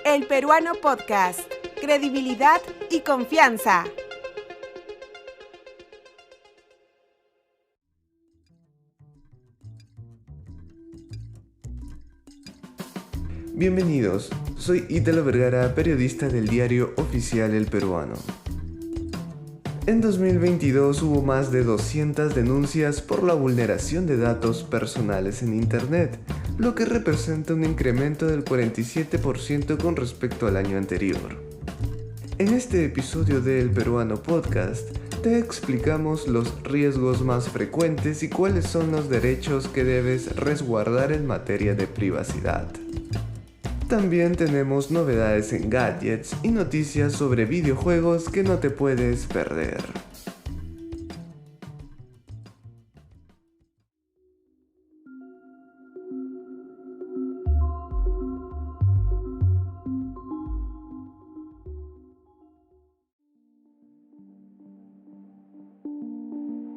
El Peruano Podcast. Credibilidad y confianza. Bienvenidos, soy Ítalo Vergara, periodista del diario oficial El Peruano. En 2022 hubo más de 200 denuncias por la vulneración de datos personales en Internet, lo que representa un incremento del 47% con respecto al año anterior. En este episodio de El Peruano Podcast, te explicamos los riesgos más frecuentes y cuáles son los derechos que debes resguardar en materia de privacidad. También tenemos novedades en gadgets y noticias sobre videojuegos que no te puedes perder.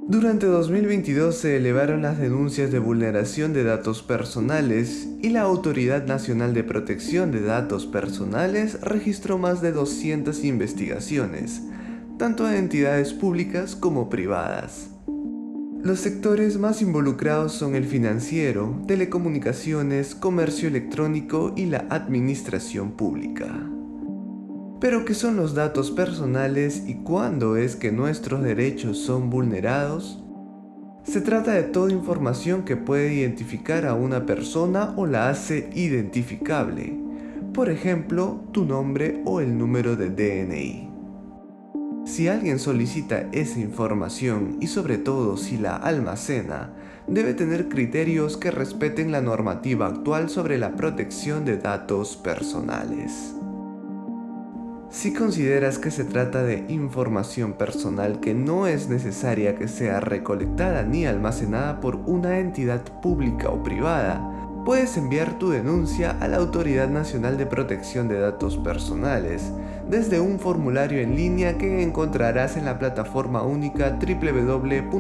Durante 2022 se elevaron las denuncias de vulneración de datos personales y la Autoridad Nacional de Protección de Datos Personales registró más de 200 investigaciones, tanto a entidades públicas como privadas. Los sectores más involucrados son el financiero, telecomunicaciones, comercio electrónico y la administración pública. Pero ¿qué son los datos personales y cuándo es que nuestros derechos son vulnerados? Se trata de toda información que puede identificar a una persona o la hace identificable. Por ejemplo, tu nombre o el número de DNI. Si alguien solicita esa información y sobre todo si la almacena, debe tener criterios que respeten la normativa actual sobre la protección de datos personales. Si consideras que se trata de información personal que no es necesaria que sea recolectada ni almacenada por una entidad pública o privada, puedes enviar tu denuncia a la Autoridad Nacional de Protección de Datos Personales desde un formulario en línea que encontrarás en la plataforma única www.gov.pe.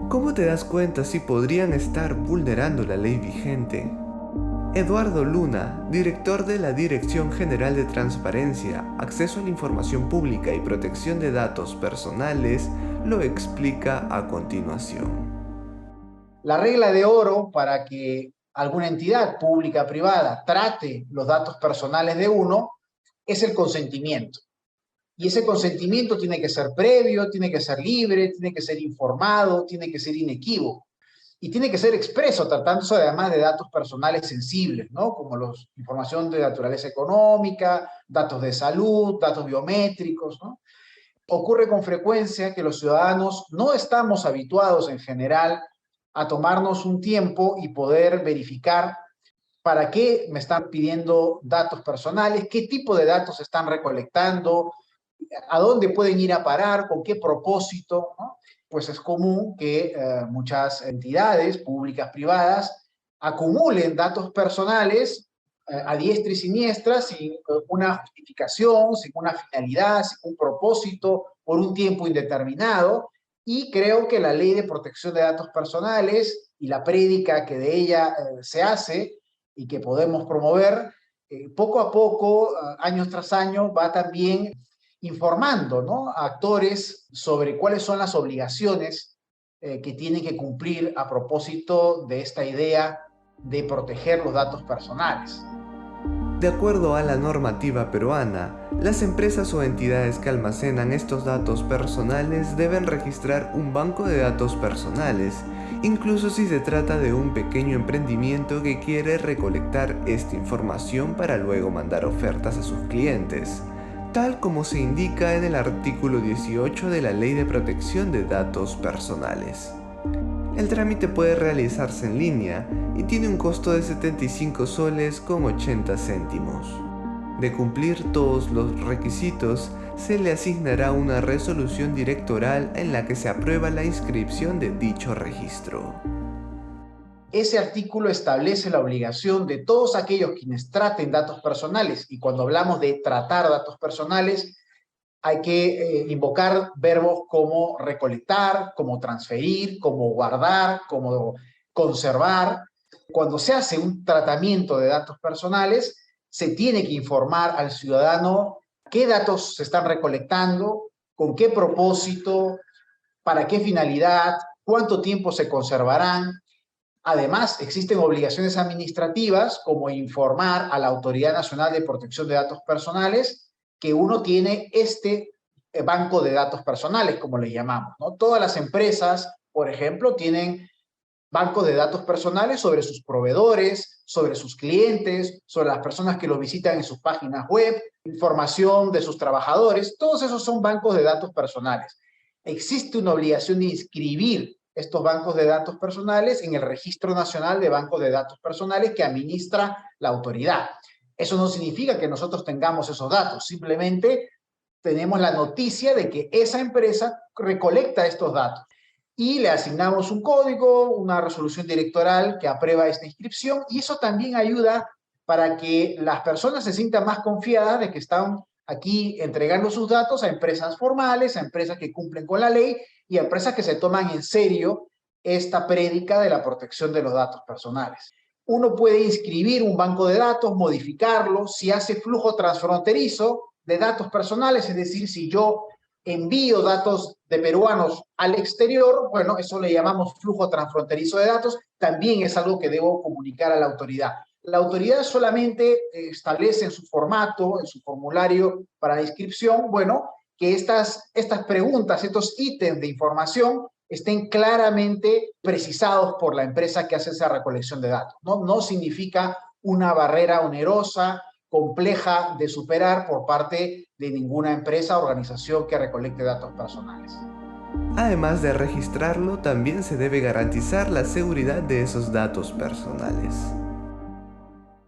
¿Cómo te das cuenta si podrían estar vulnerando la ley vigente? Eduardo Luna, director de la Dirección General de Transparencia, Acceso a la Información Pública y Protección de Datos Personales, lo explica a continuación. La regla de oro para que alguna entidad pública o privada trate los datos personales de uno es el consentimiento. Y ese consentimiento tiene que ser previo, tiene que ser libre, tiene que ser informado, tiene que ser inequívoco. Y tiene que ser expreso, tratándose además de datos personales sensibles, ¿no? Como información de naturaleza económica, datos de salud, datos biométricos, ¿no? Ocurre con frecuencia que los ciudadanos no estamos habituados en general a tomarnos un tiempo y poder verificar para qué me están pidiendo datos personales, qué tipo de datos están recolectando, a dónde pueden ir a parar, con qué propósito, ¿no? Pues es común que muchas entidades públicas, privadas, acumulen datos personales a diestra y siniestra sin una justificación, sin una finalidad, sin un propósito, por un tiempo indeterminado. Y creo que la Ley de Protección de Datos Personales y la prédica que de ella se hace y que podemos promover, poco a poco, año tras año, va también informando, ¿no?, a actores sobre cuáles son las obligaciones que tienen que cumplir a propósito de esta idea de proteger los datos personales. De acuerdo a la normativa peruana, las empresas o entidades que almacenan estos datos personales deben registrar un banco de datos personales, incluso si se trata de un pequeño emprendimiento que quiere recolectar esta información para luego mandar ofertas a sus clientes, tal como se indica en el artículo 18 de la Ley de Protección de Datos Personales. El trámite puede realizarse en línea y tiene un costo de 75 soles con 80 céntimos. De cumplir todos los requisitos, se le asignará una resolución directoral en la que se aprueba la inscripción de dicho registro. Ese artículo establece la obligación de todos aquellos quienes traten datos personales, y cuando hablamos de tratar datos personales, hay que invocar verbos como recolectar, como transferir, como guardar, como conservar. Cuando se hace un tratamiento de datos personales, se tiene que informar al ciudadano qué datos se están recolectando, con qué propósito, para qué finalidad, cuánto tiempo se conservarán. Además, existen obligaciones administrativas como informar a la Autoridad Nacional de Protección de Datos Personales que uno tiene este banco de datos personales, como le llamamos, ¿no? Todas las empresas, por ejemplo, tienen bancos de datos personales sobre sus proveedores, sobre sus clientes, sobre las personas que los visitan en sus páginas web, información de sus trabajadores. Todos esos son bancos de datos personales. Existe una obligación de inscribir estos bancos de datos personales en el Registro Nacional de Bancos de Datos Personales que administra la autoridad. Eso no significa que nosotros tengamos esos datos, simplemente tenemos la noticia de que esa empresa recolecta estos datos y le asignamos un código, una resolución directoral que aprueba esta inscripción, y eso también ayuda para que las personas se sientan más confiadas de que están aquí entregando sus datos a empresas formales, a empresas que cumplen con la ley y a empresas que se toman en serio esta prédica de la protección de los datos personales. Uno puede inscribir un banco de datos, modificarlo, si hace flujo transfronterizo de datos personales, es decir, si yo envío datos de peruanos al exterior, bueno, eso le llamamos flujo transfronterizo de datos, también es algo que debo comunicar a la autoridad. La autoridad solamente establece en su formato, en su formulario para la inscripción, bueno, que estas preguntas, estos ítems de información estén claramente precisados por la empresa que hace esa recolección de datos. No significa una barrera onerosa, compleja de superar por parte de ninguna empresa o organización que recolecte datos personales. Además de registrarlo, también se debe garantizar la seguridad de esos datos personales.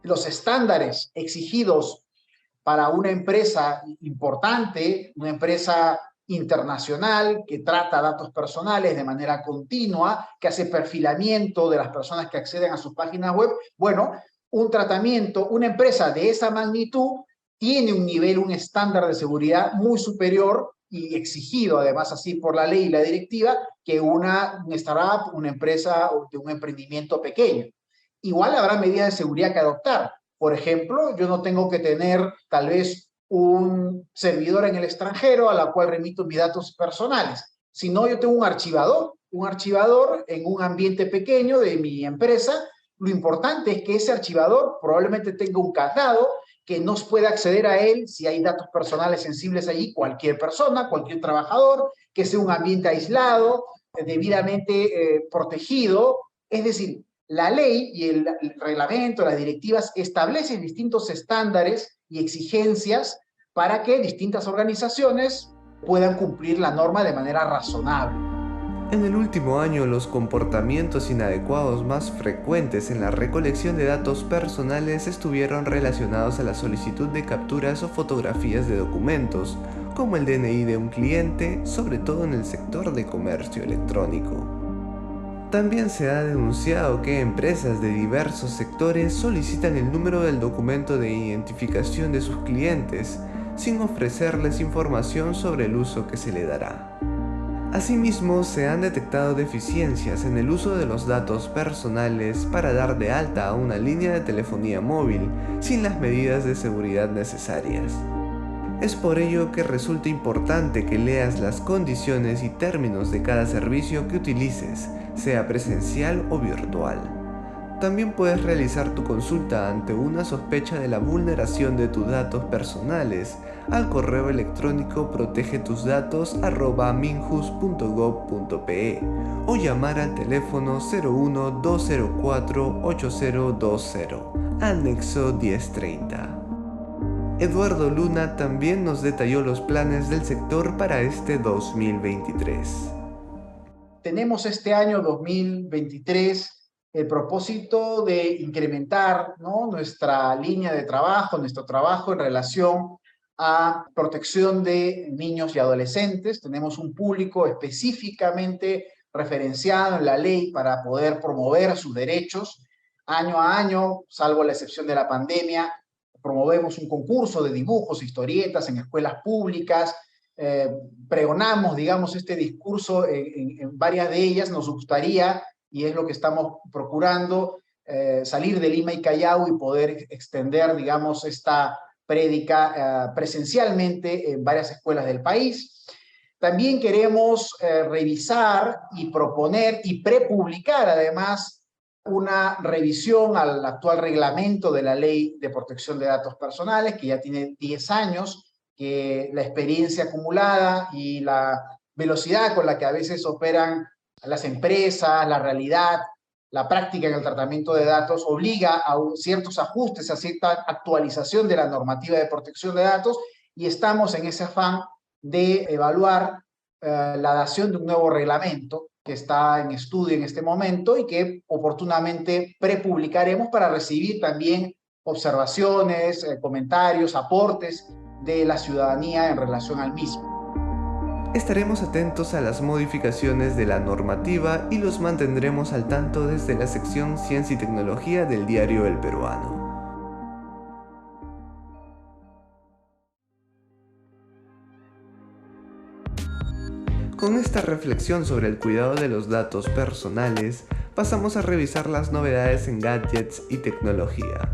Los estándares exigidos para una empresa importante, una empresa internacional que trata datos personales de manera continua, que hace perfilamiento de las personas que acceden a sus páginas web, bueno, un tratamiento, una empresa de esa magnitud tiene un nivel, un estándar de seguridad muy superior y exigido además así por la ley y la directiva que una startup, una empresa de un emprendimiento pequeño. Igual habrá medidas de seguridad que adoptar. Por ejemplo, yo no tengo que tener tal vez un servidor en el extranjero a la cual remito mis datos personales, sino yo tengo un archivador en un ambiente pequeño de mi empresa. Lo importante es que ese archivador probablemente tenga un candado que no pueda acceder a él si hay datos personales sensibles allí, cualquier persona, cualquier trabajador, que sea un ambiente aislado, debidamente protegido. Es decir, la ley y el reglamento, las directivas establecen distintos estándares y exigencias para que distintas organizaciones puedan cumplir la norma de manera razonable. En el último año, los comportamientos inadecuados más frecuentes en la recolección de datos personales estuvieron relacionados a la solicitud de capturas o fotografías de documentos, como el DNI de un cliente, sobre todo en el sector de comercio electrónico. También se ha denunciado que empresas de diversos sectores solicitan el número del documento de identificación de sus clientes, sin ofrecerles información sobre el uso que se le dará. Asimismo, se han detectado deficiencias en el uso de los datos personales para dar de alta a una línea de telefonía móvil sin las medidas de seguridad necesarias. Es por ello que resulta importante que leas las condiciones y términos de cada servicio que utilices, sea presencial o virtual. También puedes realizar tu consulta ante una sospecha de la vulneración de tus datos personales al correo electrónico protegetusdatos@minjus.gov.pe o llamar al teléfono 01-204-8020, anexo 1030. Eduardo Luna también nos detalló los planes del sector para este 2023. Tenemos este año 2023 el propósito de incrementar, ¿no?, nuestra línea de trabajo, nuestro trabajo en relación a protección de niños y adolescentes. Tenemos un público específicamente referenciado en la ley para poder promover sus derechos. Año a año, salvo la excepción de la pandemia, promovemos un concurso de dibujos, historietas en escuelas públicas, pregonamos, digamos, este discurso en varias de ellas. Nos gustaría, y es lo que estamos procurando, salir de Lima y Callao y poder extender, digamos, esta prédica presencialmente en varias escuelas del país. También queremos revisar y proponer y prepublicar, además, una revisión al actual reglamento de la Ley de Protección de Datos Personales, que ya tiene 10 años, que la experiencia acumulada y la velocidad con la que a veces operan las empresas, la realidad, la práctica en el tratamiento de datos obliga a ciertos ajustes, a cierta actualización de la normativa de protección de datos, y estamos en ese afán de evaluar la dación de un nuevo reglamento que está en estudio en este momento y que oportunamente prepublicaremos para recibir también observaciones, comentarios, aportes de la ciudadanía en relación al mismo. Estaremos atentos a las modificaciones de la normativa y los mantendremos al tanto desde la sección Ciencia y Tecnología del diario El Peruano. Con esta reflexión sobre el cuidado de los datos personales, pasamos a revisar las novedades en gadgets y tecnología.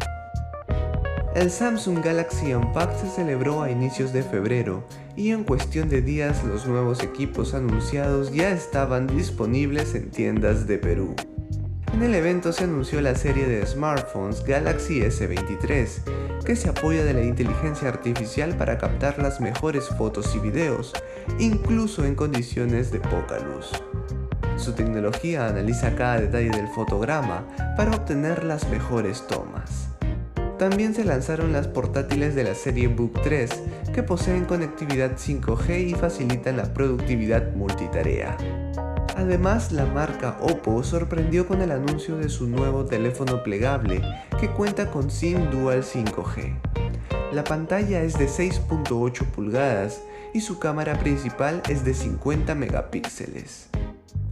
El Samsung Galaxy Unpacked se celebró a inicios de febrero y en cuestión de días los nuevos equipos anunciados ya estaban disponibles en tiendas de Perú. En el evento se anunció la serie de smartphones Galaxy S23, que se apoya de la inteligencia artificial para captar las mejores fotos y videos, incluso en condiciones de poca luz. Su tecnología analiza cada detalle del fotograma para obtener las mejores tomas. También se lanzaron las portátiles de la serie Book 3, que poseen conectividad 5G y facilitan la productividad multitarea. Además, la marca Oppo sorprendió con el anuncio de su nuevo teléfono plegable, que cuenta con SIM Dual 5G. La pantalla es de 6.8 pulgadas y su cámara principal es de 50 megapíxeles.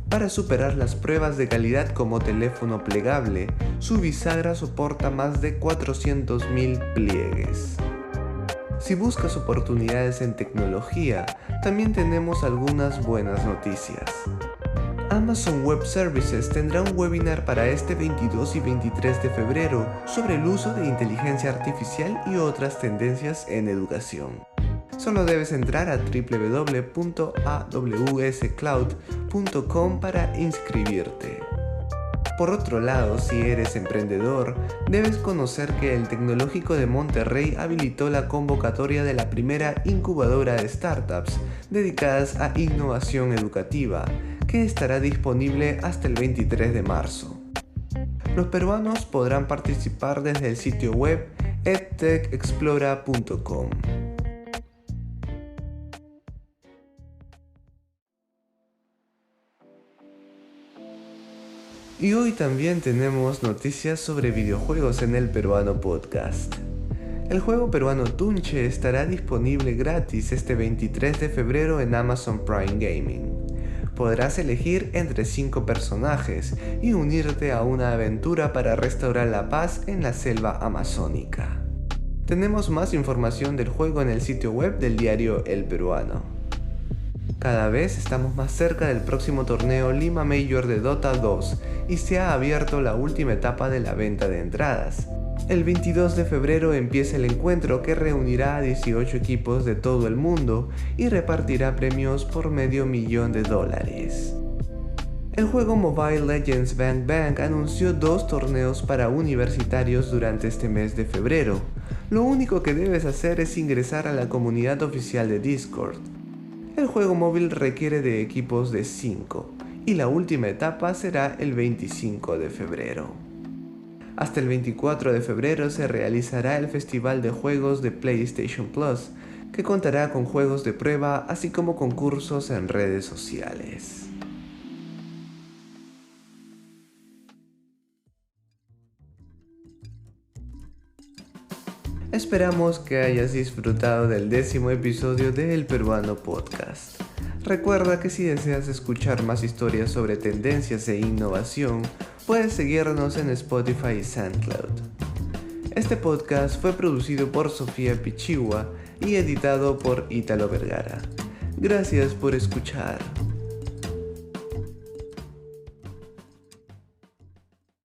Para superar las pruebas de calidad como teléfono plegable, su bisagra soporta más de 400.000 pliegues. Si buscas oportunidades en tecnología, también tenemos algunas buenas noticias. Amazon Web Services tendrá un webinar para este 22 y 23 de febrero sobre el uso de inteligencia artificial y otras tendencias en educación. Solo debes entrar a www.awscloud.com para inscribirte. Por otro lado, si eres emprendedor, debes conocer que el Tecnológico de Monterrey habilitó la convocatoria de la primera incubadora de startups dedicadas a innovación educativa, que estará disponible hasta el 23 de marzo. Los peruanos podrán participar desde el sitio web edtechexplora.com. Y hoy también tenemos noticias sobre videojuegos en El Peruano Podcast. El juego peruano Tunche estará disponible gratis este 23 de febrero en Amazon Prime Gaming. Podrás elegir entre 5 personajes y unirte a una aventura para restaurar la paz en la selva amazónica. Tenemos más información del juego en el sitio web del diario El Peruano. Cada vez estamos más cerca del próximo torneo Lima Major de Dota 2 y se ha abierto la última etapa de la venta de entradas. El 22 de febrero empieza el encuentro que reunirá a 18 equipos de todo el mundo y repartirá premios por $500,000. El juego Mobile Legends Bang Bang anunció 2 torneos para universitarios durante este mes de febrero. Lo único que debes hacer es ingresar a la comunidad oficial de Discord. El juego móvil requiere de equipos de 5 y la última etapa será el 25 de febrero. Hasta el 24 de febrero se realizará el Festival de Juegos de PlayStation Plus, que contará con juegos de prueba así como concursos en redes sociales. Esperamos que hayas disfrutado del 10º episodio de El Peruano Podcast. Recuerda que si deseas escuchar más historias sobre tendencias e innovación, puedes seguirnos en Spotify y SoundCloud. Este podcast fue producido por Sofía Pichigua y editado por Ítalo Vergara. Gracias por escuchar.